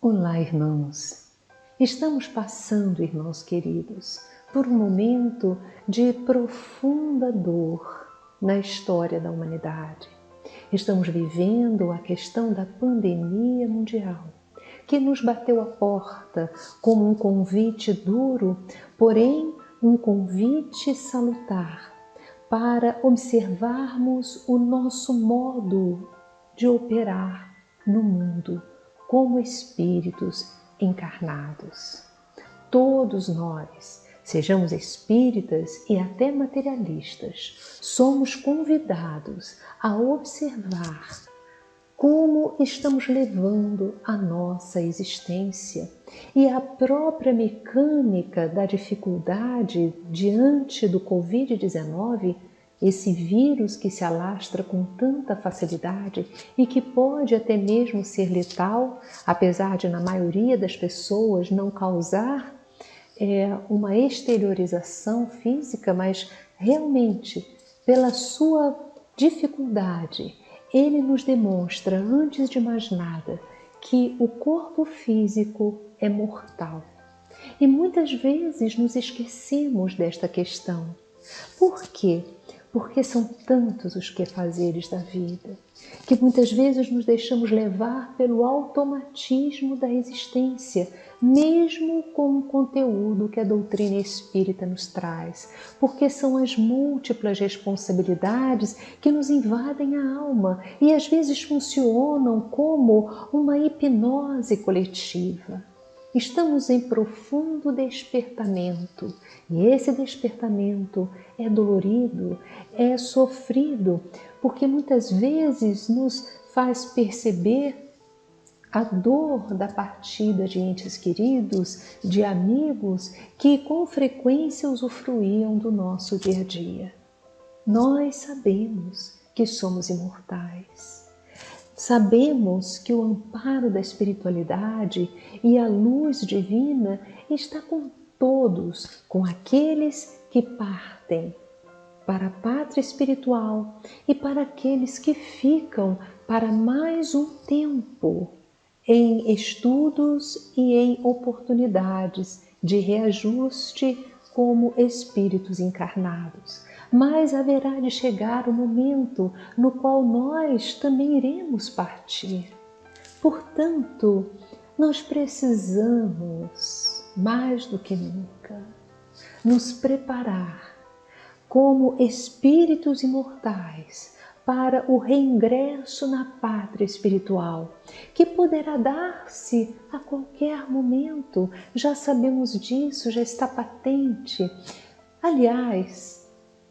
Olá, irmãos! Estamos passando, irmãos queridos, por um momento de profunda dor na história da humanidade. Estamos vivendo a questão da pandemia mundial, que nos bateu a porta como um convite duro, porém um convite salutar, para observarmos o nosso modo de operar no mundo como espíritos encarnados. Todos nós, sejamos espíritas e até materialistas, somos convidados a observar como estamos levando a nossa existência e a própria mecânica da dificuldade diante do Covid-19, esse vírus que se alastra com tanta facilidade e que pode até mesmo ser letal, apesar de na maioria das pessoas não causar uma exteriorização física, mas realmente pela sua dificuldade, ele nos demonstra, antes de mais nada, que o corpo físico é mortal. E muitas vezes nos esquecemos desta questão. Por quê? Porque são tantos os quefazeres da vida, que muitas vezes nos deixamos levar pelo automatismo da existência, mesmo com o conteúdo que a doutrina espírita nos traz, porque são as múltiplas responsabilidades que nos invadem a alma e às vezes funcionam como uma hipnose coletiva. Estamos em profundo despertamento e esse despertamento é dolorido, é sofrido, porque muitas vezes nos faz perceber a dor da partida de entes queridos, de amigos que com frequência usufruíam do nosso dia a dia. Nós sabemos que somos imortais. Sabemos que o amparo da espiritualidade e a luz divina está com todos, com aqueles que partem para a pátria espiritual e para aqueles que ficam para mais um tempo em estudos e em oportunidades de reajuste como espíritos encarnados. Mas haverá de chegar o momento no qual nós também iremos partir. Portanto, nós precisamos, mais do que nunca, nos preparar como espíritos imortais para o reingresso na pátria espiritual, que poderá dar-se a qualquer momento. Já sabemos disso, já está patente. Aliás,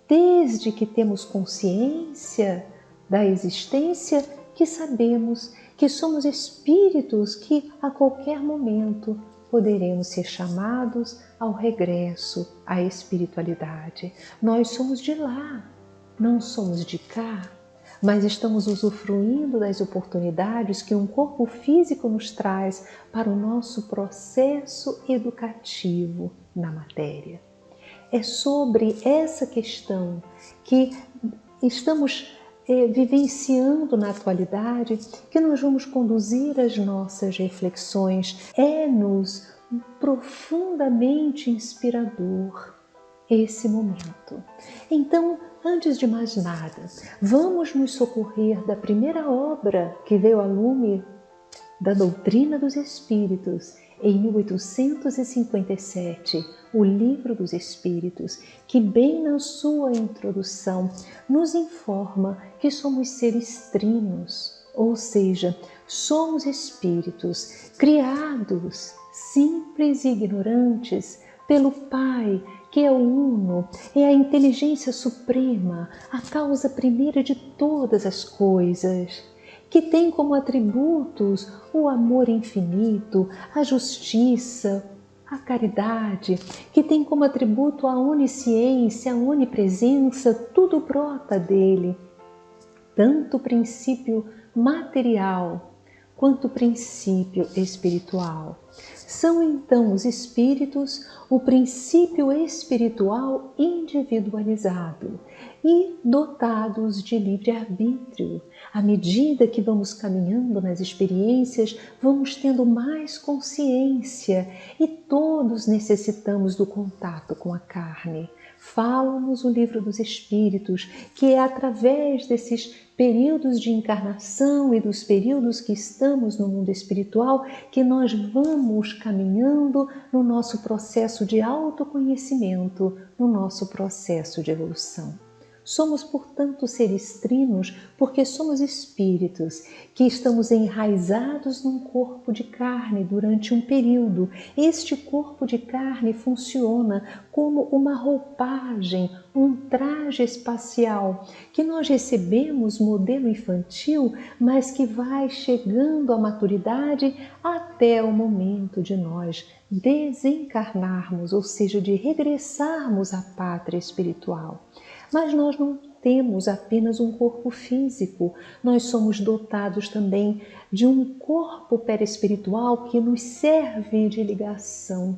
desde que temos consciência da existência, que sabemos que somos espíritos que a qualquer momento poderemos ser chamados ao regresso à espiritualidade. Nós somos de lá, não somos de cá, mas estamos usufruindo das oportunidades que um corpo físico nos traz para o nosso processo educativo na matéria. É sobre essa questão que estamos vivenciando na atualidade que nós vamos conduzir as nossas reflexões. É-nos profundamente inspirador esse momento. Então, antes de mais nada, vamos nos socorrer da primeira obra que veio a lume da doutrina dos Espíritos em 1857, o Livro dos Espíritos, que bem na sua introdução nos informa que somos seres trinos, ou seja, somos espíritos criados, simples e ignorantes, pelo Pai, que é o Uno, é a inteligência suprema, a causa primeira de todas as coisas, que tem como atributos o amor infinito, a justiça, a caridade, que tem como atributo a onisciência, a onipresença, tudo brota dele. Tanto o princípio material quanto princípio espiritual. São então os espíritos o princípio espiritual individualizado e dotados de livre-arbítrio. À medida que vamos caminhando nas experiências, vamos tendo mais consciência e todos necessitamos do contato com a carne. Fala-nos o Livro dos Espíritos, que é através desses períodos de encarnação e dos períodos que estamos no mundo espiritual que nós vamos caminhando no nosso processo de autoconhecimento, no nosso processo de evolução. Somos, portanto, seres trinos porque somos espíritos que estamos enraizados num corpo de carne durante um período. Este corpo de carne funciona como uma roupagem, um traje espacial que nós recebemos modelo infantil, mas que vai chegando à maturidade até o momento de nós desencarnarmos, ou seja, de regressarmos à pátria espiritual. Mas nós não temos apenas um corpo físico, nós somos dotados também de um corpo perispiritual que nos serve de ligação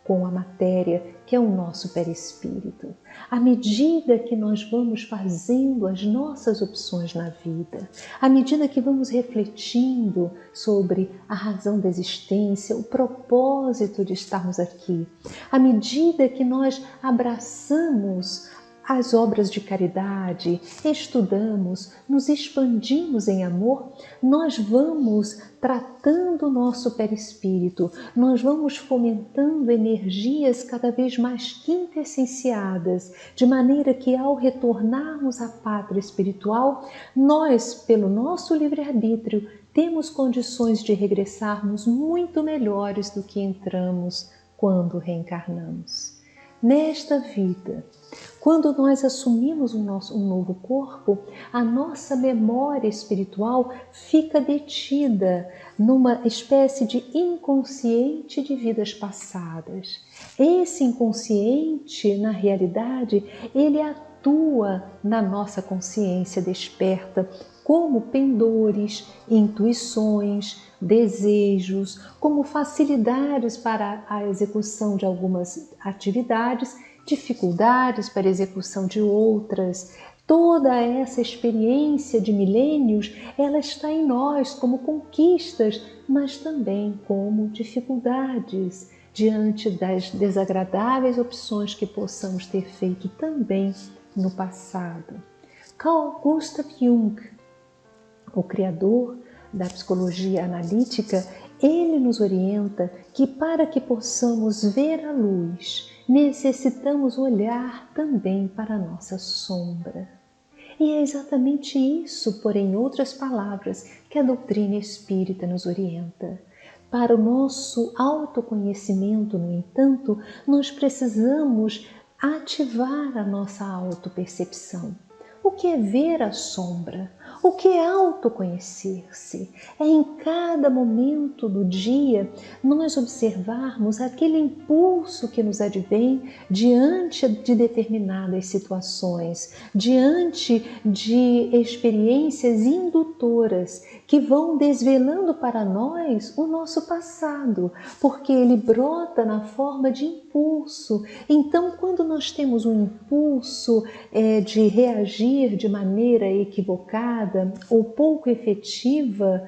com a matéria, que é o nosso perispírito. À medida que nós vamos fazendo as nossas opções na vida, à medida que vamos refletindo sobre a razão da existência, o propósito de estarmos aqui, à medida que nós abraçamos as obras de caridade, estudamos, nos expandimos em amor, nós vamos tratando o nosso perispírito, nós vamos fomentando energias cada vez mais quintessenciadas, de maneira que ao retornarmos à pátria espiritual, nós, pelo nosso livre-arbítrio, temos condições de regressarmos muito melhores do que entramos quando reencarnamos. Nesta vida, quando nós assumimos um novo corpo, a nossa memória espiritual fica detida numa espécie de inconsciente de vidas passadas. Esse inconsciente, na realidade, ele atua na nossa consciência desperta como pendores, intuições, desejos, como facilidades para a execução de algumas atividades, dificuldades para a execução de outras. Toda essa experiência de milênios, ela está em nós como conquistas, mas também como dificuldades diante das desagradáveis opções que possamos ter feito também no passado. Carl Gustav Jung, o criador da psicologia analítica, ele nos orienta que para que possamos ver a luz, necessitamos olhar também para a nossa sombra. E é exatamente isso, porém, em outras palavras, que a doutrina espírita nos orienta. Para o nosso autoconhecimento, no entanto, nós precisamos ativar a nossa autopercepção. O que é ver a sombra? O que é autoconhecer-se? É em cada momento do dia nós observarmos aquele impulso que nos advém diante de determinadas situações, diante de experiências indutoras que vão desvelando para nós o nosso passado, porque ele brota na forma de impulso. Então, quando nós temos um impulso de reagir de maneira equivocada ou pouco efetiva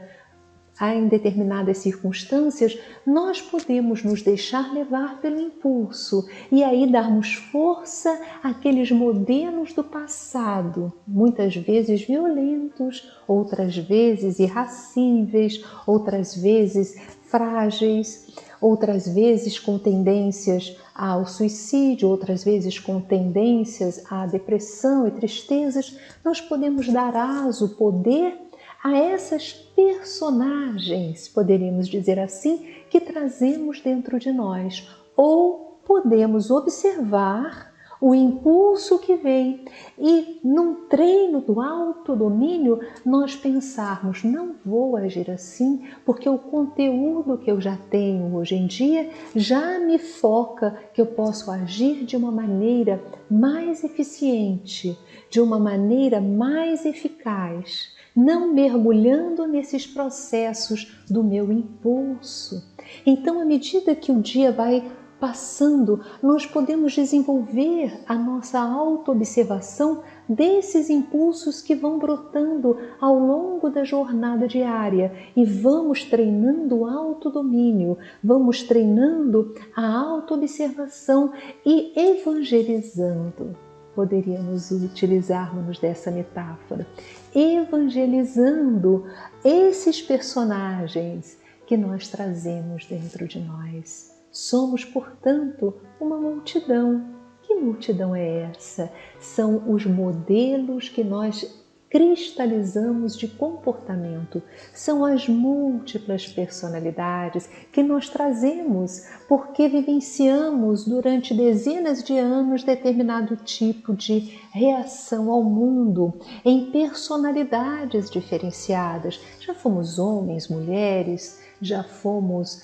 em determinadas circunstâncias, nós podemos nos deixar levar pelo impulso e aí darmos força àqueles modelos do passado, muitas vezes violentos, outras vezes irracíveis, outras vezes frágeis, outras vezes com tendências ao suicídio, outras vezes com tendências à depressão e tristezas. Nós podemos dar aso, poder a essas personagens, poderíamos dizer assim, que trazemos dentro de nós. Ou podemos observar o impulso que vem e num treino do autodomínio nós pensarmos, não vou agir assim porque o conteúdo que eu já tenho hoje em dia já me foca que eu posso agir de uma maneira mais eficiente, de uma maneira mais eficaz. não mergulhando nesses processos do meu impulso. Então, à medida que o dia vai passando, nós podemos desenvolver a nossa autoobservação desses impulsos que vão brotando ao longo da jornada diária e vamos treinando o autodomínio, vamos treinando a autoobservação e evangelizando. Poderíamos utilizarmos dessa metáfora, evangelizando esses personagens que nós trazemos dentro de nós. Somos, portanto, uma multidão. Que multidão é essa? São os modelos que nós cristalizamos de comportamento. São as múltiplas personalidades que nós trazemos porque vivenciamos durante dezenas de anos determinado tipo de reação ao mundo em personalidades diferenciadas. Já fomos homens, mulheres, já fomos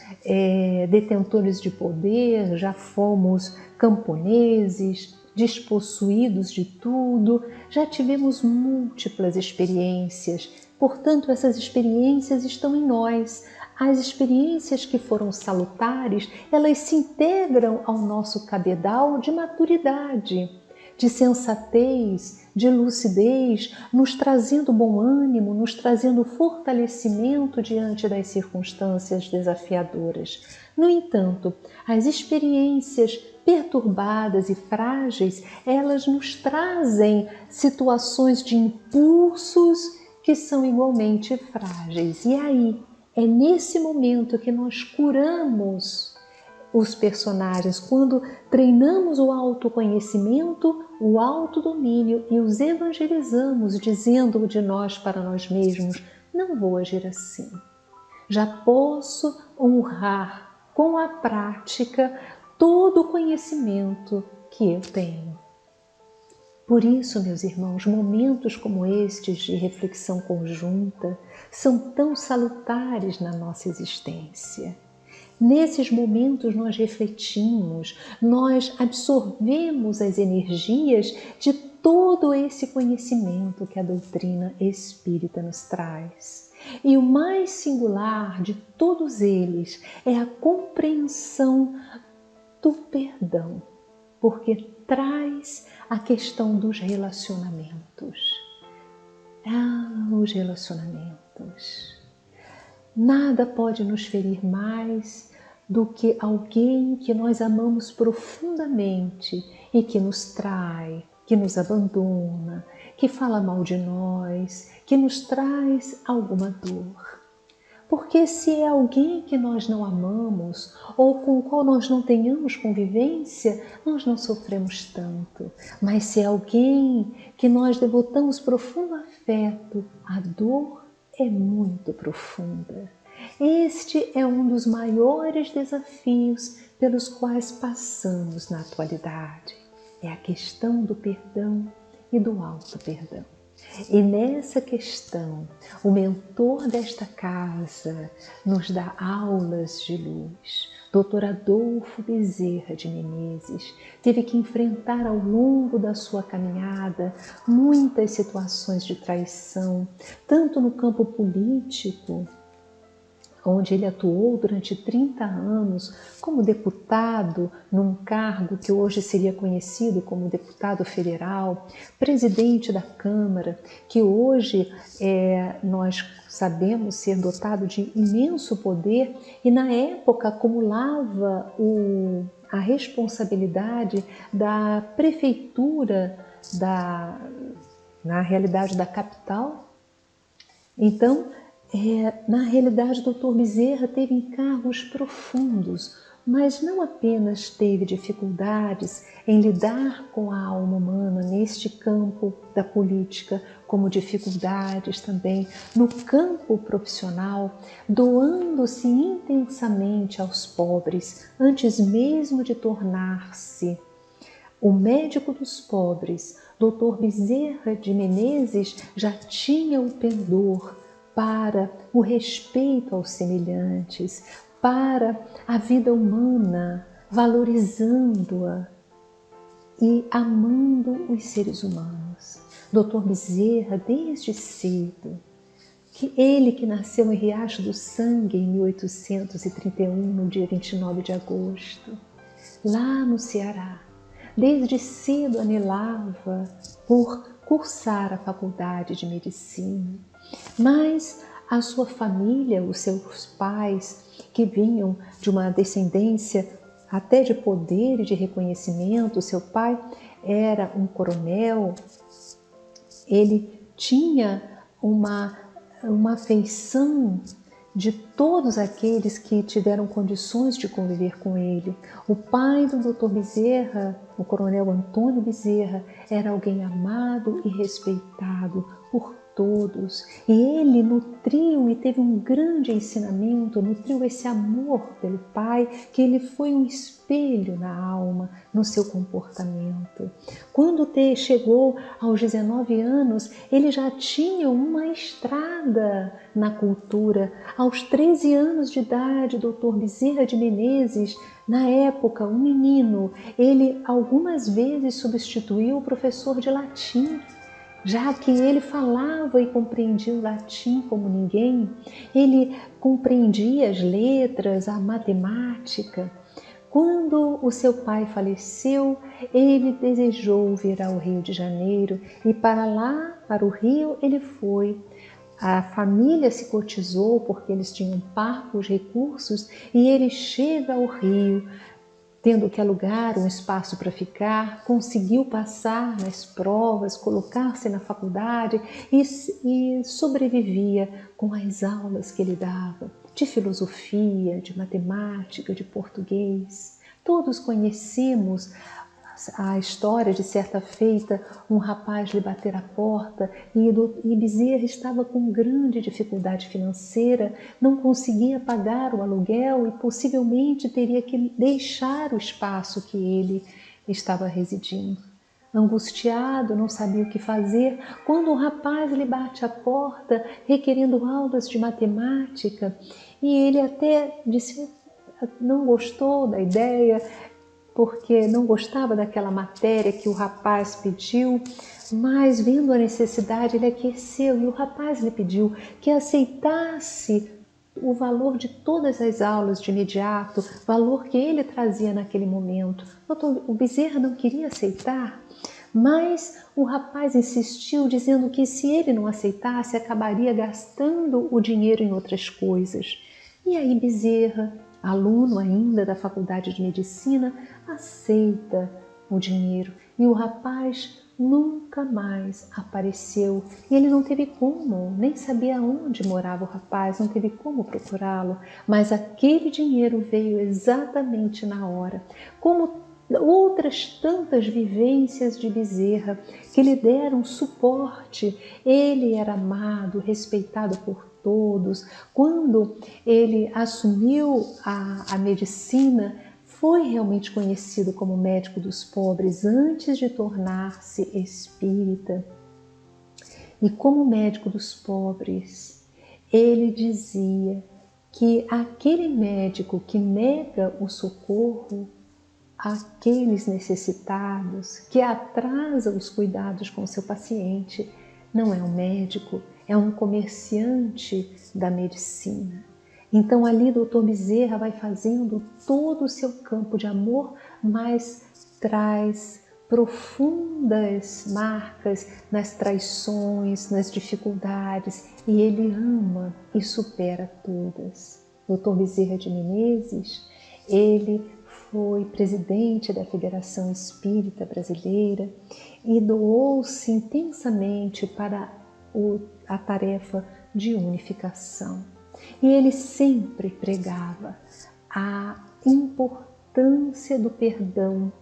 detentores de poder, já fomos camponeses, despossuídos de tudo, já tivemos múltiplas experiências, portanto essas experiências estão em nós. As experiências que foram salutares, elas se integram ao nosso cabedal de maturidade, de sensatez, de lucidez, nos trazendo bom ânimo, nos trazendo fortalecimento diante das circunstâncias desafiadoras. No entanto, as experiências perturbadas e frágeis, elas nos trazem situações de impulsos que são igualmente frágeis. E aí, é nesse momento que nós curamos os personagens, quando treinamos o autoconhecimento, o autodomínio e os evangelizamos, dizendo de nós para nós mesmos: não vou agir assim. Já posso honrar com a prática todo o conhecimento que eu tenho. Por isso, meus irmãos, momentos como estes de reflexão conjunta são tão salutares na nossa existência. Nesses momentos nós refletimos, nós absorvemos as energias de todo esse conhecimento que a doutrina espírita nos traz. E o mais singular de todos eles é a compreensão do perdão, porque traz a questão dos relacionamentos. Os relacionamentos. Nada pode nos ferir mais do que alguém que nós amamos profundamente e que nos trai, que nos abandona, que fala mal de nós, que nos traz alguma dor. Porque se é alguém que nós não amamos ou com o qual nós não tenhamos convivência, nós não sofremos tanto. Mas se é alguém que nós devotamos profundo afeto, a dor é muito profunda. Este é um dos maiores desafios pelos quais passamos na atualidade. É a questão do perdão e do auto-perdão. E nessa questão, o mentor desta casa nos dá aulas de luz. Dr. Adolfo Bezerra de Menezes teve que enfrentar ao longo da sua caminhada muitas situações de traição, tanto no campo político, onde ele atuou durante 30 anos como deputado, num cargo que hoje seria conhecido como deputado federal, presidente da Câmara, que hoje nós sabemos ser dotado de imenso poder e na época acumulava a responsabilidade da prefeitura, na realidade da capital. Então, na realidade, o Dr. Bezerra teve encargos profundos, mas não apenas teve dificuldades em lidar com a alma humana neste campo da política, como dificuldades também no campo profissional, doando-se intensamente aos pobres, antes mesmo de tornar-se o médico dos pobres. Dr. Bezerra de Menezes já tinha o pendor para o respeito aos semelhantes, para a vida humana, valorizando-a e amando os seres humanos. Dr. Bezerra, desde cedo, Ele que nasceu em Riacho do Sangue em 1831, no dia 29 de agosto, lá no Ceará. Desde cedo anelava por cursar a faculdade de medicina, mas a sua família, os seus pais, que vinham de uma descendência até de poder e de reconhecimento, seu pai era um coronel, ele tinha uma afeição de todos aqueles que tiveram condições de conviver com ele. O pai do Dr. Bezerra, o coronel Antônio Bezerra, era alguém amado e respeitado por todos. E ele nutriu e teve um grande ensinamento, nutriu esse amor pelo pai, que ele foi um espelho na alma, no seu comportamento. Quando chegou aos 19 anos, ele já tinha uma estrada na cultura. Aos 13 anos de idade, Dr. Bezerra de Menezes, na época, um menino, ele algumas vezes substituiu o professor de latim, já que ele falava e compreendia o latim como ninguém, ele compreendia as letras, a matemática. Quando o seu pai faleceu, ele desejou vir ao Rio de Janeiro e para lá, para o Rio, ele foi. A família se cotizou porque eles tinham parcos recursos e ele chega ao Rio, tendo que alugar um espaço para ficar, conseguiu passar nas provas, colocar-se na faculdade e sobrevivia com as aulas que ele dava, de filosofia, de matemática, de português. Todos conhecemos a história de certa feita, um rapaz lhe bater a porta e Bezerra estava com grande dificuldade financeira, não conseguia pagar o aluguel e possivelmente teria que deixar o espaço que ele estava residindo. Angustiado, não sabia o que fazer, quando um rapaz lhe bate a porta requerendo aulas de matemática e ele até disse, não gostou da ideia, porque não gostava daquela matéria que o rapaz pediu, mas vendo a necessidade ele aqueceu e o rapaz lhe pediu que aceitasse o valor de todas as aulas de imediato, valor que ele trazia naquele momento. O Bezerra não queria aceitar, mas o rapaz insistiu dizendo que se ele não aceitasse acabaria gastando o dinheiro em outras coisas. E aí Bezerra, aluno ainda da Faculdade de Medicina, aceita o dinheiro e o rapaz nunca mais apareceu. E ele não teve como, nem sabia onde morava o rapaz, não teve como procurá-lo, mas aquele dinheiro veio exatamente na hora. Como outras tantas vivências de Bezerra que lhe deram suporte, ele era amado, respeitado por todos. Quando ele assumiu a medicina, foi realmente conhecido como médico dos pobres antes de tornar-se espírita. E como médico dos pobres, ele dizia que aquele médico que nega o socorro àqueles necessitados, que atrasa os cuidados com seu paciente, não é um médico, é um comerciante da medicina. Então ali Dr. Bezerra vai fazendo todo o seu campo de amor, mas traz profundas marcas nas traições, nas dificuldades, e ele ama e supera todas. Dr. Bezerra de Menezes, ele foi presidente da Federação Espírita Brasileira e doou-se intensamente para a tarefa de unificação. E ele sempre pregava a importância do perdão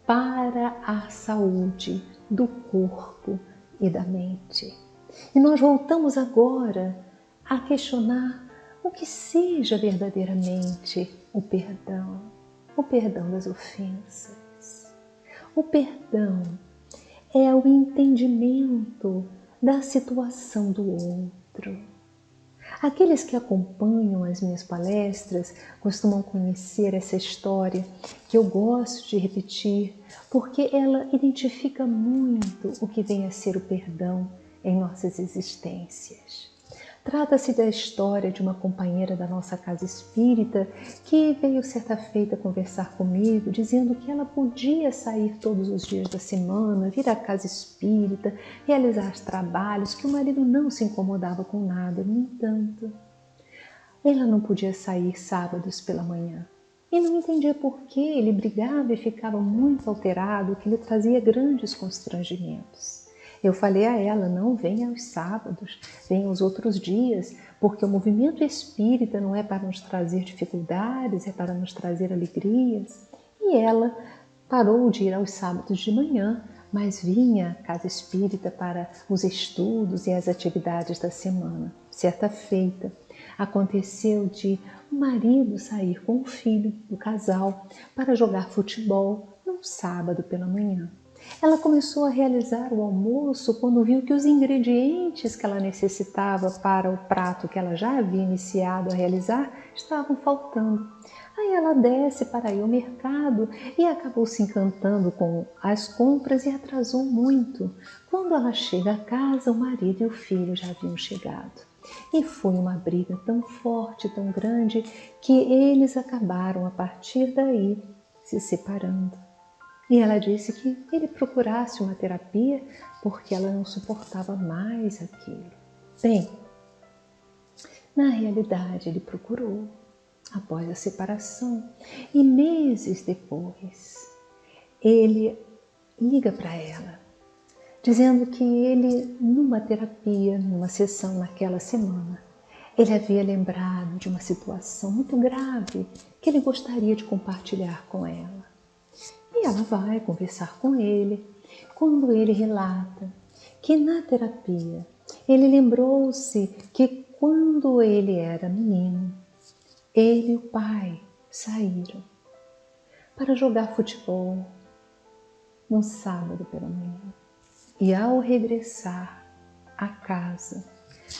para a saúde do corpo e da mente. E nós voltamos agora a questionar o que seja verdadeiramente o perdão das ofensas. O perdão é o entendimento da situação do outro. Aqueles que acompanham as minhas palestras costumam conhecer essa história que eu gosto de repetir, porque ela identifica muito o que vem a ser o perdão em nossas existências. Trata-se da história de uma companheira da nossa casa espírita que veio certa feita conversar comigo, dizendo que ela podia sair todos os dias da semana, vir à casa espírita, realizar os trabalhos, que o marido não se incomodava com nada. No entanto, ela não podia sair sábados pela manhã. E não entendia por que ele brigava e ficava muito alterado, que lhe trazia grandes constrangimentos. Eu falei a ela, não venha aos sábados, venha aos outros dias, porque o movimento espírita não é para nos trazer dificuldades, é para nos trazer alegrias. E ela parou de ir aos sábados de manhã, mas vinha à casa espírita para os estudos e as atividades da semana. Certa feita, aconteceu de o marido sair com o filho do casal para jogar futebol num sábado pela manhã. Ela começou a realizar o almoço quando viu que os ingredientes que ela necessitava para o prato que ela já havia iniciado a realizar estavam faltando. Aí ela desce para ir ao mercado e acabou se encantando com as compras e atrasou muito. Quando ela chega a casa, o marido e o filho já haviam chegado. E foi uma briga tão forte, tão grande, que eles acabaram a partir daí se separando. E ela disse que ele procurasse uma terapia porque ela não suportava mais aquilo. Bem, na realidade ele procurou após a separação e meses depois ele liga para ela dizendo que ele, numa terapia, numa sessão naquela semana, ele havia lembrado de uma situação muito grave que ele gostaria de compartilhar com ela. E ela vai conversar com ele, quando ele relata que na terapia ele lembrou-se que quando ele era menino, ele e o pai saíram para jogar futebol num sábado pela manhã. E ao regressar à casa,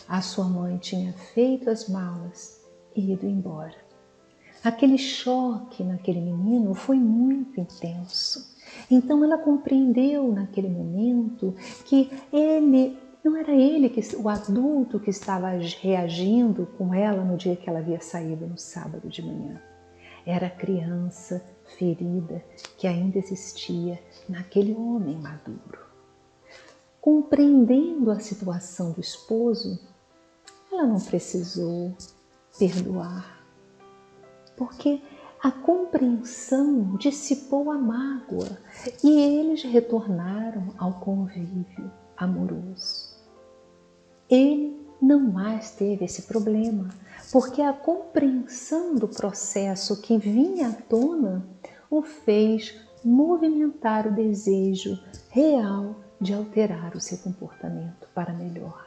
a sua mãe tinha feito as malas e ido embora. Aquele choque naquele menino foi muito intenso. Então ela compreendeu naquele momento que não era ele, o adulto que estava reagindo com ela no dia que ela havia saído no sábado de manhã. Era a criança ferida que ainda existia naquele homem maduro. Compreendendo a situação do esposo, ela não precisou perdoar, porque a compreensão dissipou a mágoa e eles retornaram ao convívio amoroso. Ele não mais teve esse problema, porque a compreensão do processo que vinha à tona o fez movimentar o desejo real de alterar o seu comportamento para melhor.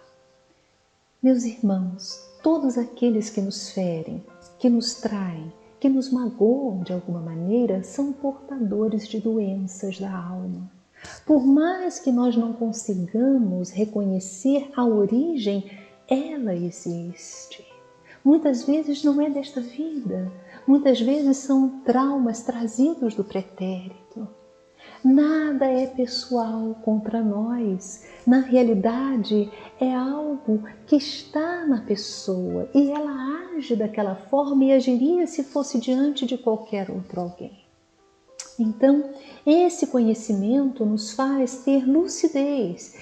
Meus irmãos, todos aqueles que nos ferem, que nos traem, que nos magoam de alguma maneira, são portadores de doenças da alma. Por mais que nós não consigamos reconhecer a origem, ela existe. Muitas vezes não é desta vida, muitas vezes são traumas trazidos do pretérito. Nada é pessoal contra nós. Na realidade, é algo que está na pessoa e ela age daquela forma e agiria se fosse diante de qualquer outro alguém. Então, esse conhecimento nos faz ter lucidez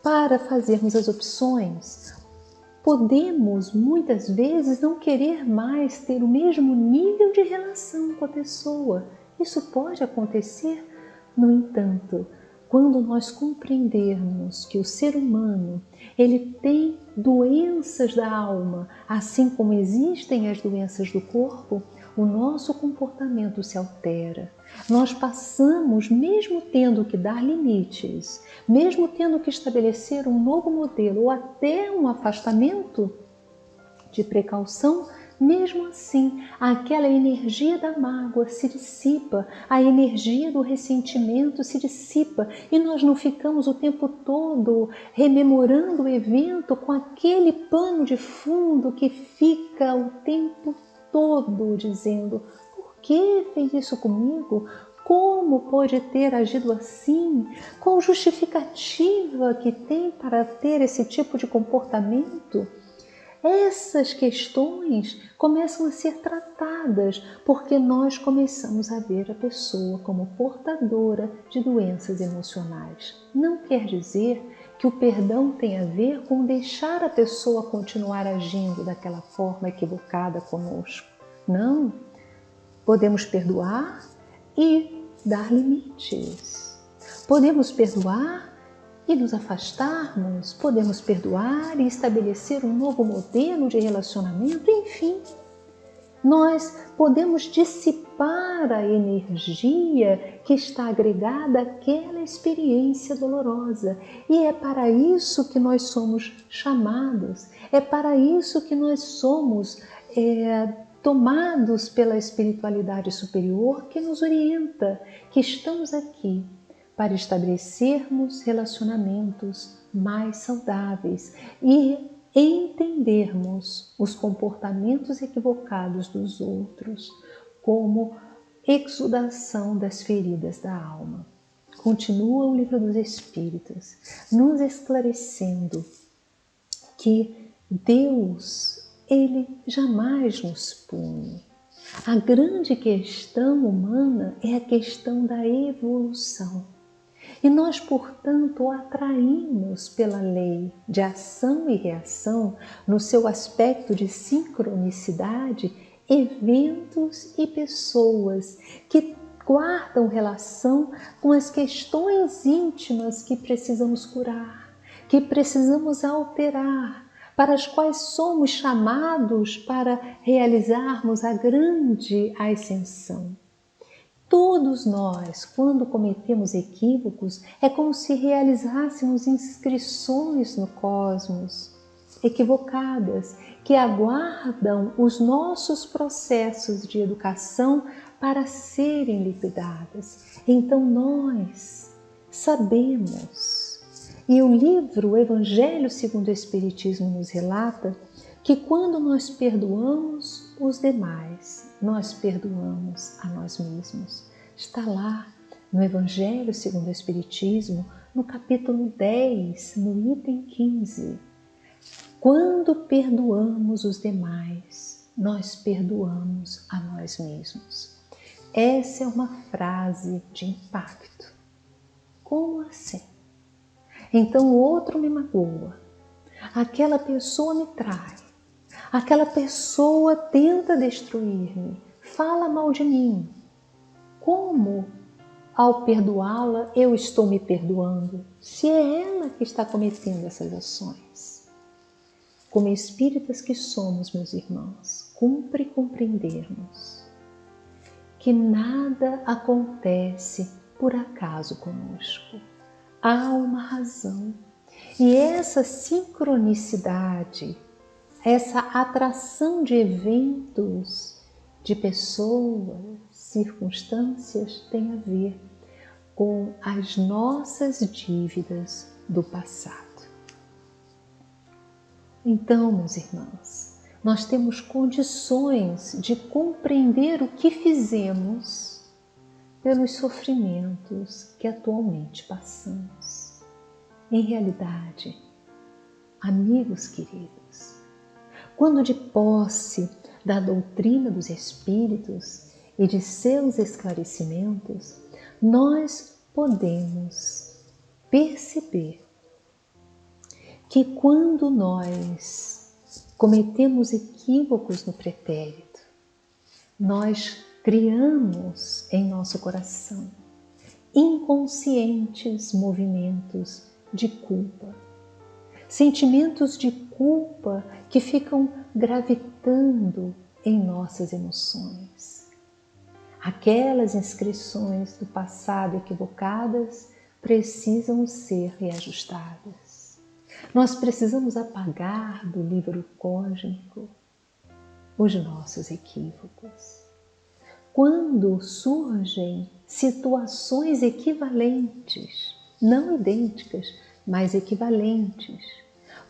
para fazermos as opções. Podemos, muitas vezes, não querer mais ter o mesmo nível de relação com a pessoa. Isso pode acontecer. No entanto, quando nós compreendermos que o ser humano ele tem doenças da alma, assim como existem as doenças do corpo, o nosso comportamento se altera. Nós passamos, mesmo tendo que dar limites, mesmo tendo que estabelecer um novo modelo ou até um afastamento de precaução, mesmo assim, aquela energia da mágoa se dissipa, a energia do ressentimento se dissipa e nós não ficamos o tempo todo rememorando o evento com aquele pano de fundo que fica o tempo todo dizendo: por que fez isso comigo? Como pode ter agido assim? Qual justificativa que tem para ter esse tipo de comportamento? essas questões começam a ser tratadas, porque nós começamos a ver a pessoa como portadora de doenças emocionais. Não quer dizer que o perdão tem a ver com deixar a pessoa continuar agindo daquela forma equivocada conosco. Não. Podemos perdoar e dar limites. Podemos perdoar e nos afastarmos, podemos perdoar e estabelecer um novo modelo de relacionamento, enfim. Nós podemos dissipar a energia que está agregada àquela experiência dolorosa. E é para isso que nós somos chamados, é para isso que nós somos tomados pela espiritualidade superior que nos orienta, que estamos aqui para estabelecermos relacionamentos mais saudáveis e entendermos os comportamentos equivocados dos outros como exudação das feridas da alma. Continua o Livro dos Espíritos nos esclarecendo que Deus, Ele jamais nos pune. A grande questão humana é a questão da evolução. E nós, portanto, atraímos pela lei de ação e reação, no seu aspecto de sincronicidade, eventos e pessoas que guardam relação com as questões íntimas que precisamos curar, que precisamos alterar, para as quais somos chamados para realizarmos a grande ascensão. Todos nós, quando cometemos equívocos, é como se realizássemos inscrições no cosmos equivocadas, que aguardam os nossos processos de educação para serem liquidadas. Então nós sabemos, e o livro Evangelho segundo o Espiritismo nos relata, que quando nós perdoamos os demais, nós perdoamos a nós mesmos. Está lá no Evangelho segundo o Espiritismo, no capítulo 10, no item 15. Quando perdoamos os demais, nós perdoamos a nós mesmos. Essa é uma frase de impacto. Como assim? Então o outro me magoa, aquela pessoa me trai, aquela pessoa tenta destruir-me, fala mal de mim. Como, ao perdoá-la, eu estou me perdoando, se é ela que está cometendo essas ações? Como espíritas que somos, meus irmãos, cumpre compreendermos que nada acontece por acaso conosco. Há uma razão. E essa sincronicidade, essa atração de eventos, de pessoas, circunstâncias, tem a ver com as nossas dívidas do passado. Então, meus irmãos, nós temos condições de compreender o que fizemos pelos sofrimentos que atualmente passamos. Em realidade, amigos queridos, quando de posse da doutrina dos Espíritos e de seus esclarecimentos, nós podemos perceber que quando nós cometemos equívocos no pretérito, nós criamos em nosso coração inconscientes movimentos de culpa, sentimentos de culpa que ficam gravitando em nossas emoções. Aquelas inscrições do passado equivocadas precisam ser reajustadas. Nós precisamos apagar do livro cósmico os nossos equívocos. Quando surgem situações equivalentes, não idênticas, mas equivalentes,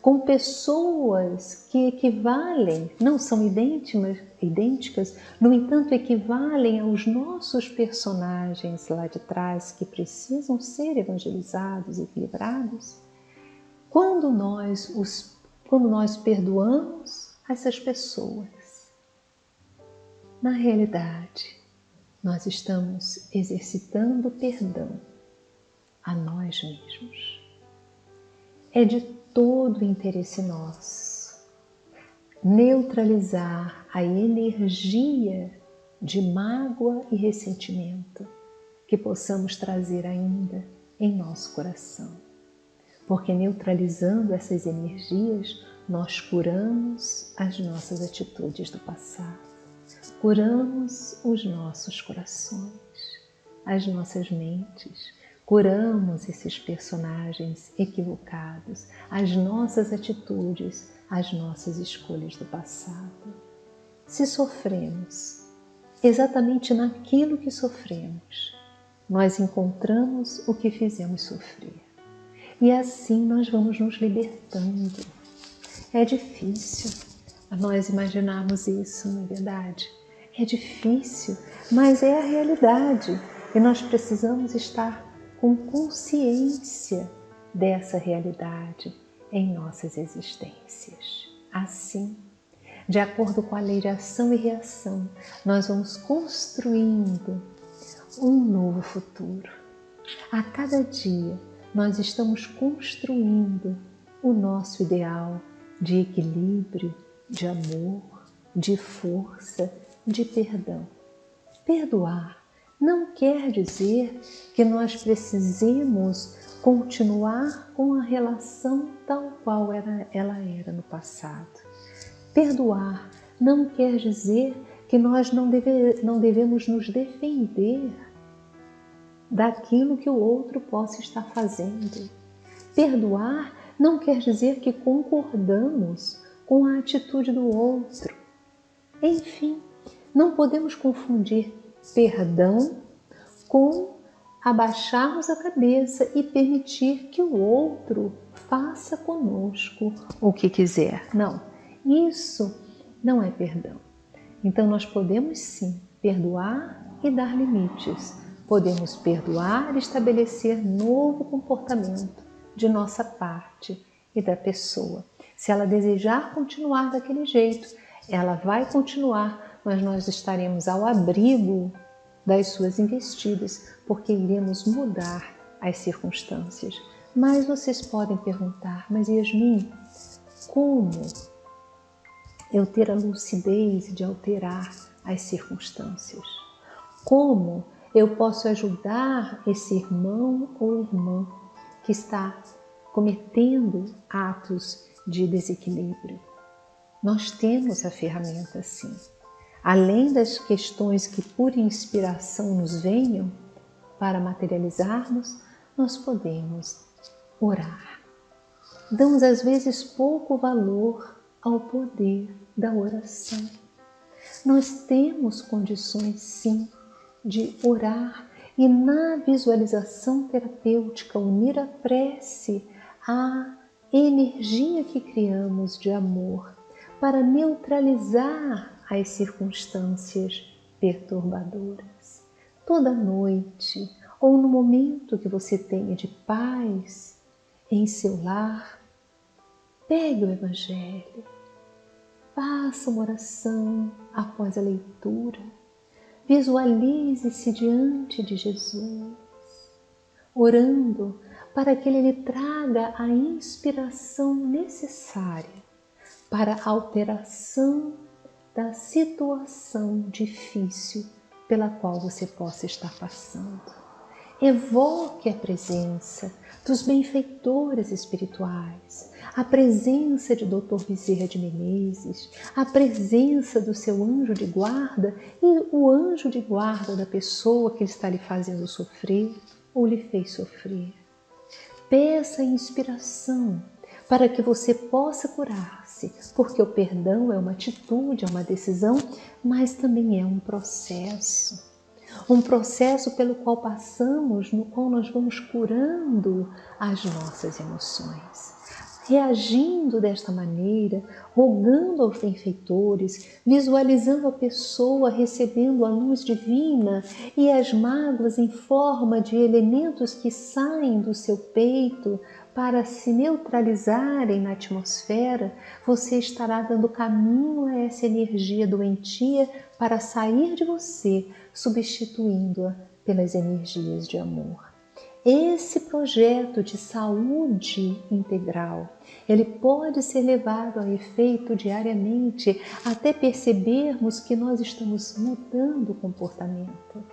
com pessoas que equivalem, não são idênticas, no entanto equivalem aos nossos personagens lá de trás que precisam ser evangelizados e equilibrados, quando nós perdoamos, essas pessoas. Na realidade, nós estamos exercitando o perdão a nós mesmos. É de todo interesse nosso neutralizar a energia de mágoa e ressentimento que possamos trazer ainda em nosso coração. Porque neutralizando essas energias, nós curamos as nossas atitudes do passado, curamos os nossos corações, as nossas mentes, curamos esses personagens equivocados, as nossas atitudes, as nossas escolhas do passado. Se sofremos, exatamente naquilo que sofremos, nós encontramos o que fizemos sofrer. E assim nós vamos nos libertando. É difícil nós imaginarmos isso, não é verdade? É difícil, mas é a realidade. E nós precisamos estar com consciência dessa realidade em nossas existências. Assim, de acordo com a lei de ação e reação, nós vamos construindo um novo futuro. A cada dia, nós estamos construindo o nosso ideal de equilíbrio, de amor, de força, de perdão. Perdoar não quer dizer que nós precisemos continuar com a relação tal qual ela era no passado. Perdoar não quer dizer que nós não devemos nos defender daquilo que o outro possa estar fazendo. Perdoar não quer dizer que concordamos com a atitude do outro. Enfim, não podemos confundir perdão com abaixarmos a cabeça e permitir que o outro faça conosco o que quiser. Não, isso não é perdão. Então nós podemos sim perdoar e dar limites. Podemos perdoar e estabelecer novo comportamento de nossa parte e da pessoa. Se ela desejar continuar daquele jeito, ela vai continuar, mas nós estaremos ao abrigo das suas investidas, porque iremos mudar as circunstâncias. Mas vocês podem perguntar, mas Yasmin, como eu ter a lucidez de alterar as circunstâncias? Como eu posso ajudar esse irmão ou irmã que está cometendo atos de desequilíbrio? Nós temos a ferramenta sim. Além das questões que por inspiração nos venham para materializarmos, nós podemos orar. Damos às vezes pouco valor ao poder da oração. Nós temos condições sim de orar e na visualização terapêutica unir a prece à energia que criamos de amor para neutralizar as circunstâncias perturbadoras. Toda noite ou no momento que você tenha de paz em seu lar, pegue o Evangelho, faça uma oração após a leitura, visualize-se diante de Jesus, orando para que Ele lhe traga a inspiração necessária para a alteração da situação difícil pela qual você possa estar passando. Evoque a presença dos benfeitores espirituais, a presença de Dr. Bezerra de Menezes, a presença do seu anjo de guarda e o anjo de guarda da pessoa que está lhe fazendo sofrer ou lhe fez sofrer. Peça inspiração para que você possa curar-se, porque o perdão é uma atitude, é uma decisão, mas também é um processo pelo qual passamos, no qual nós vamos curando as nossas emoções. Reagindo desta maneira, rogando aos benfeitores, visualizando a pessoa recebendo a luz divina e as mágoas em forma de elementos que saem do seu peito para se neutralizarem na atmosfera, você estará dando caminho a essa energia doentia para sair de você, substituindo-a pelas energias de amor. Esse projeto de saúde integral, ele pode ser levado a efeito diariamente até percebermos que nós estamos mudando o comportamento.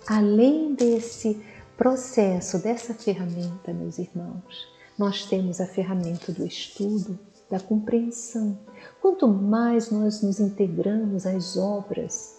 Além desse processo, dessa ferramenta, meus irmãos, nós temos a ferramenta do estudo, da compreensão. Quanto mais nós nos integramos às obras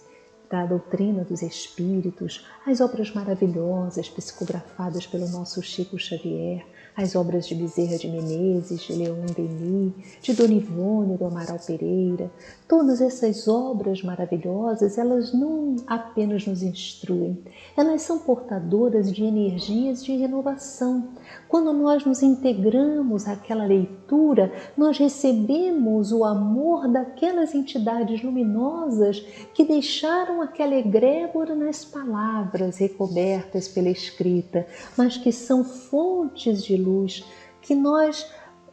da doutrina dos Espíritos, as obras maravilhosas psicografadas pelo nosso Chico Xavier, as obras de Bezerra de Menezes, de Leon Denis, de Dona Ivone, do Amaral Pereira, todas essas obras maravilhosas, elas não apenas nos instruem, elas são portadoras de energias de renovação. Quando nós nos integramos àquela leitura, nós recebemos o amor daquelas entidades luminosas que deixaram aquela egrégora nas palavras recobertas pela escrita, mas que são fontes de luz, que nós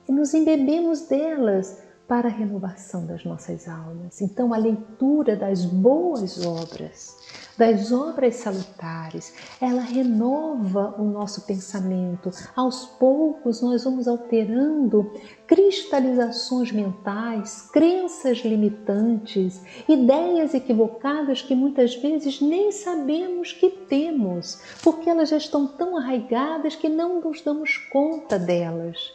nos embebemos delas para a renovação das nossas almas. Então, a leitura das boas obras, das obras salutares, ela renova o nosso pensamento. Aos poucos, nós vamos alterando cristalizações mentais, crenças limitantes, ideias equivocadas que muitas vezes nem sabemos que temos, porque elas já estão tão arraigadas que não nos damos conta delas.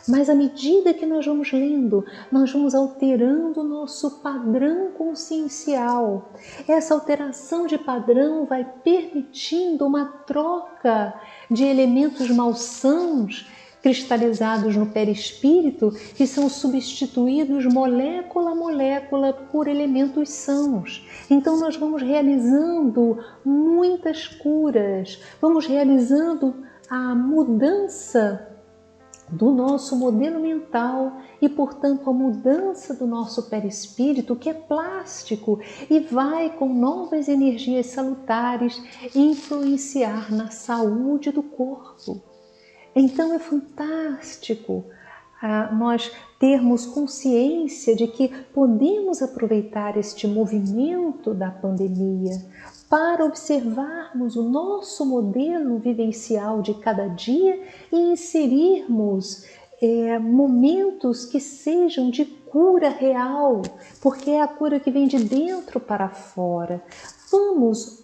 Mas à medida que nós vamos lendo, nós vamos alterando o nosso padrão consciencial. Essa alteração de padrão vai permitindo uma troca de elementos malsãos cristalizados no perispírito, que são substituídos molécula a molécula por elementos sãos. Então nós vamos realizando muitas curas, vamos realizando a mudança do nosso modelo mental e, portanto, a mudança do nosso perispírito, que é plástico e vai com novas energias salutares influenciar na saúde do corpo. Então é fantástico nós termos consciência de que podemos aproveitar este movimento da pandemia para observarmos o nosso modelo vivencial de cada dia e inserirmos momentos que sejam de cura real, porque é a cura que vem de dentro para fora. Vamos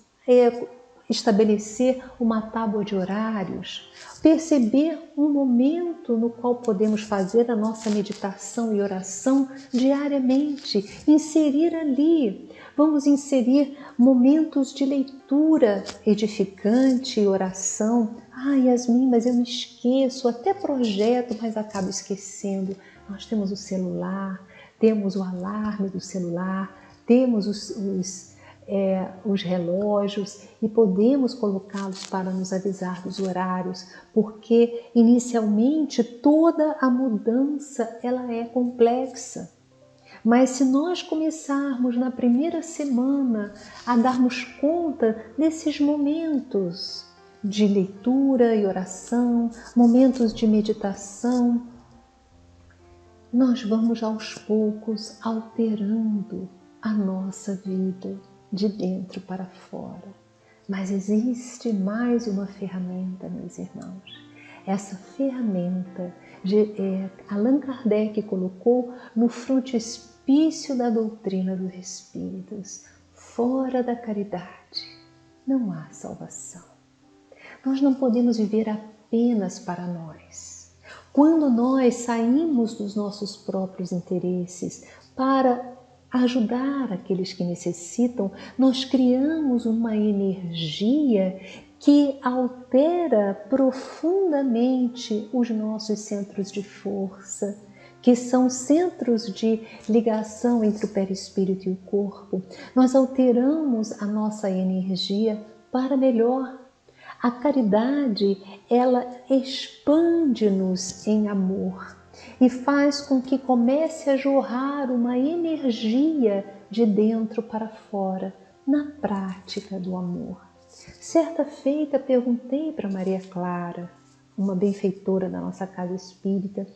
estabelecer uma tábua de horários, perceber um momento no qual podemos fazer a nossa meditação e oração diariamente, inserir ali. Vamos inserir momentos de leitura edificante e oração. Yasmin, mas eu me esqueço, até projeto, mas acabo esquecendo. Nós temos o celular, temos o alarme do celular, temos os relógios e podemos colocá-los para nos avisar dos horários, porque inicialmente toda a mudança ela é complexa. Mas se nós começarmos na primeira semana a darmos conta desses momentos de leitura e oração, momentos de meditação, nós vamos aos poucos alterando a nossa vida de dentro para fora. Mas existe mais uma ferramenta, meus irmãos. Essa ferramenta Allan Kardec colocou no frontispício da doutrina dos Espíritos. Fora da caridade não há salvação. Nós não podemos viver apenas para nós. Quando nós saímos dos nossos próprios interesses para ajudar aqueles que necessitam, nós criamos uma energia que altera profundamente os nossos centros de força, que são centros de ligação entre o perispírito e o corpo. Nós alteramos a nossa energia para melhor. A caridade, ela expande-nos em amor e faz com que comece a jorrar uma energia de dentro para fora, na prática do amor. Certa feita perguntei para Maria Clara: uma benfeitora da nossa casa espírita,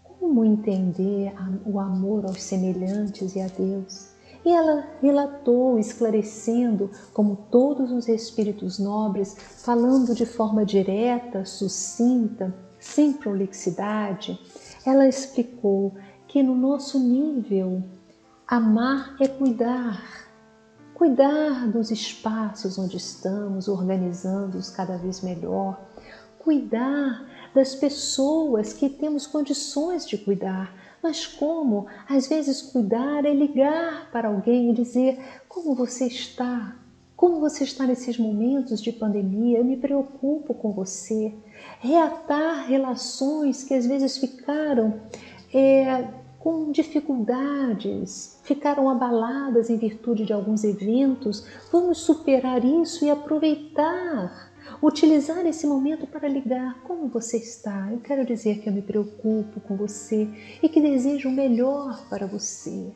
como entender o amor aos semelhantes e a Deus. E ela relatou, esclarecendo, como todos os espíritos nobres, falando de forma direta, sucinta, sem prolixidade. Ela explicou que no nosso nível, amar é cuidar dos espaços onde estamos, organizando-os cada vez melhor, cuidar das pessoas que temos condições de cuidar. Mas como? Às vezes cuidar é ligar para alguém e dizer: como você está? Como você está nesses momentos de pandemia? Eu me preocupo com você. Reatar relações que às vezes ficaram com dificuldades, ficaram abaladas em virtude de alguns eventos. Vamos superar isso e aproveitar, utilizar esse momento para ligar. Como você está? Eu quero dizer que eu me preocupo com você e que desejo o melhor para você.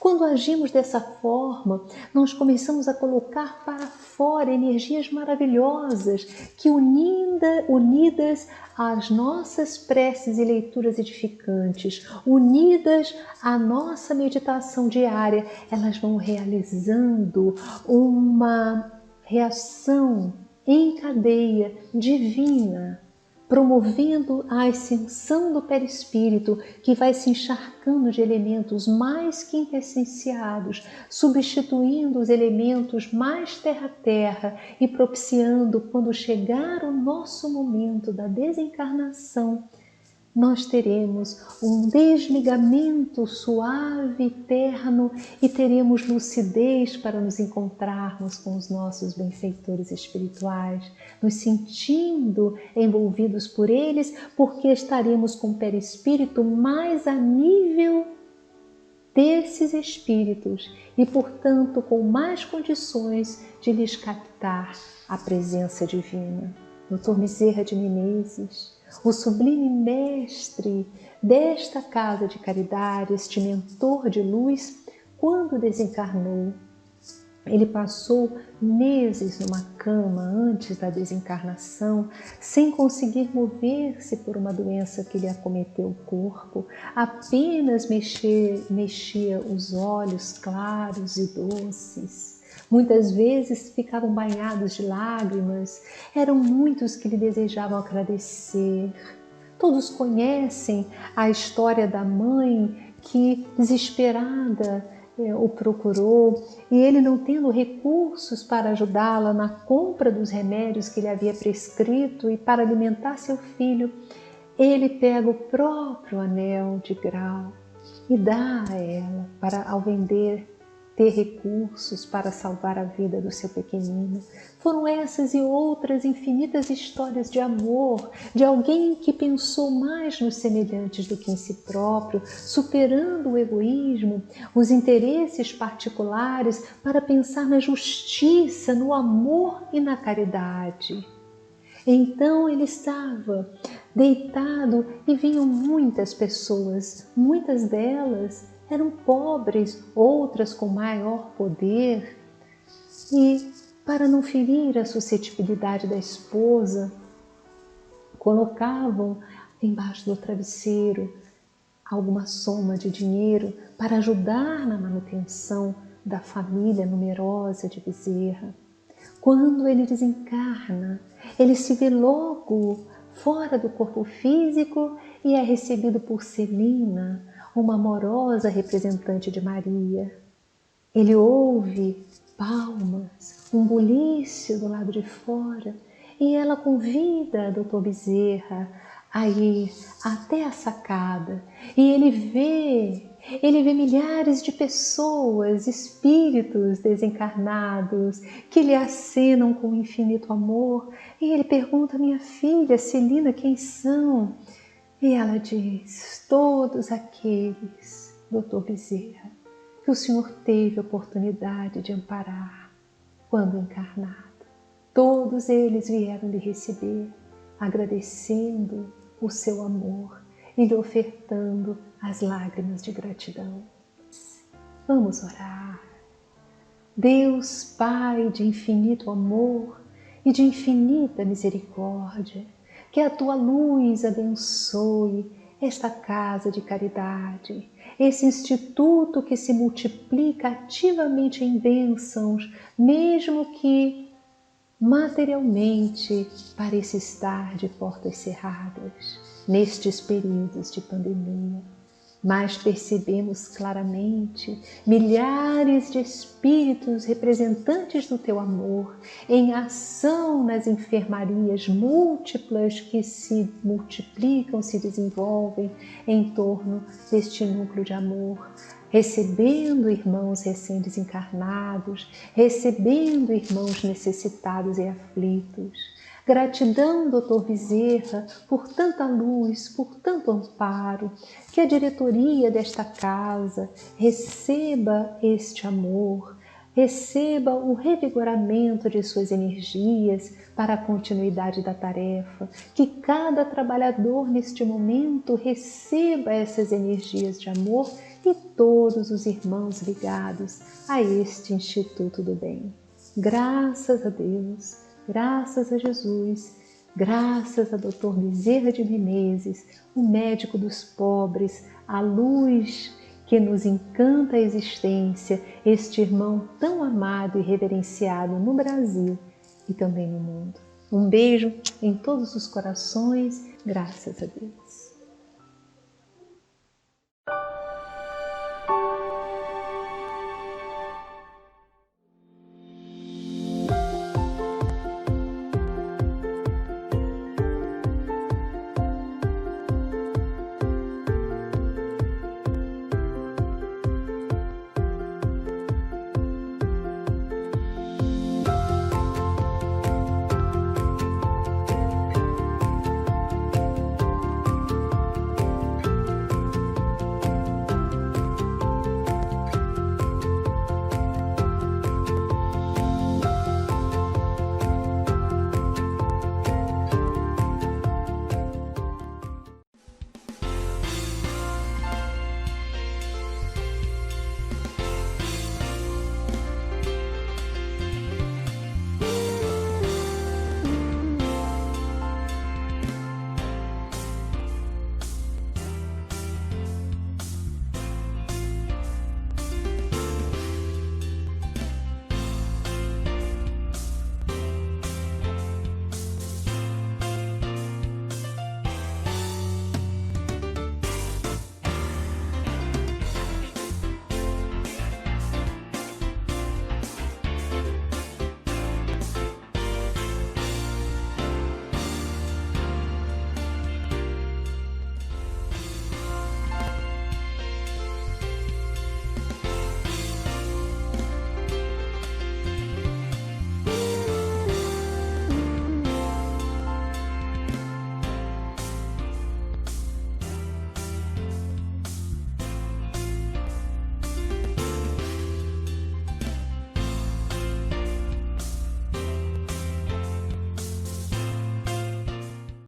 Quando agimos dessa forma, nós começamos a colocar para fora energias maravilhosas que, unidas às nossas preces e leituras edificantes, unidas à nossa meditação diária, elas vão realizando uma reação em cadeia divina, promovendo a ascensão do perispírito, que vai se encharcando de elementos mais quintessenciados, substituindo os elementos mais terra-terra e propiciando, quando chegar o nosso momento da desencarnação, nós teremos um desligamento suave e terno e teremos lucidez para nos encontrarmos com os nossos benfeitores espirituais, nos sentindo envolvidos por eles, porque estaremos com o perispírito mais a nível desses espíritos e, portanto, com mais condições de lhes captar a presença divina. Dr. Bezerra de Menezes, o sublime mestre desta casa de caridade, este mentor de luz, quando desencarnou, ele passou meses numa cama antes da desencarnação, sem conseguir mover-se por uma doença que lhe acometeu o corpo, apenas mexia os olhos claros e doces. Muitas vezes ficavam banhados de lágrimas, eram muitos que lhe desejavam agradecer. Todos conhecem a história da mãe que, desesperada, o procurou, e ele, não tendo recursos para ajudá-la na compra dos remédios que lhe havia prescrito e para alimentar seu filho, ele pega o próprio anel de grau e dá a ela para, ao vender, ter recursos para salvar a vida do seu pequenino. Foram essas e outras infinitas histórias de amor, de alguém que pensou mais nos semelhantes do que em si próprio, superando o egoísmo, os interesses particulares, para pensar na justiça, no amor e na caridade. Então ele estava deitado e vinham muitas pessoas, muitas delas eram pobres, outras com maior poder, e, para não ferir a suscetibilidade da esposa, colocavam embaixo do travesseiro alguma soma de dinheiro para ajudar na manutenção da família numerosa de Bezerra. Quando ele desencarna, ele se vê logo fora do corpo físico e é recebido por Celina, uma amorosa representante de Maria. Ele ouve palmas, um bulício do lado de fora, e ela convida Dr. Bezerra a ir até a sacada, e ele vê milhares de pessoas, espíritos desencarnados, que lhe acenam com infinito amor, e ele pergunta: minha filha Celina, quem são? E ela diz: todos aqueles, Dr. Bezerra, que o Senhor teve a oportunidade de amparar quando encarnado. Todos eles vieram lhe receber, agradecendo o seu amor e lhe ofertando as lágrimas de gratidão. Vamos orar. Deus, Pai de infinito amor e de infinita misericórdia, Que a tua luz abençoe esta casa de caridade, esse instituto que se multiplica ativamente em bênçãos, mesmo que materialmente pareça estar de portas cerradas nestes períodos de pandemia. Mas percebemos claramente milhares de espíritos representantes do teu amor em ação nas enfermarias múltiplas que se multiplicam, se desenvolvem em torno deste núcleo de amor, recebendo irmãos recém-desencarnados, recebendo irmãos necessitados e aflitos. Gratidão, Dr. Bezerra, por tanta luz, por tanto amparo, que a diretoria desta casa receba este amor, receba o revigoramento de suas energias para a continuidade da tarefa, que cada trabalhador neste momento receba essas energias de amor e todos os irmãos ligados a este Instituto do Bem. Graças a Deus. Graças a Jesus, graças a Dr. Bezerra de Menezes, o médico dos pobres, a luz que nos encanta a existência, este irmão tão amado e reverenciado no Brasil e também no mundo. Um beijo em todos os corações, graças a Deus.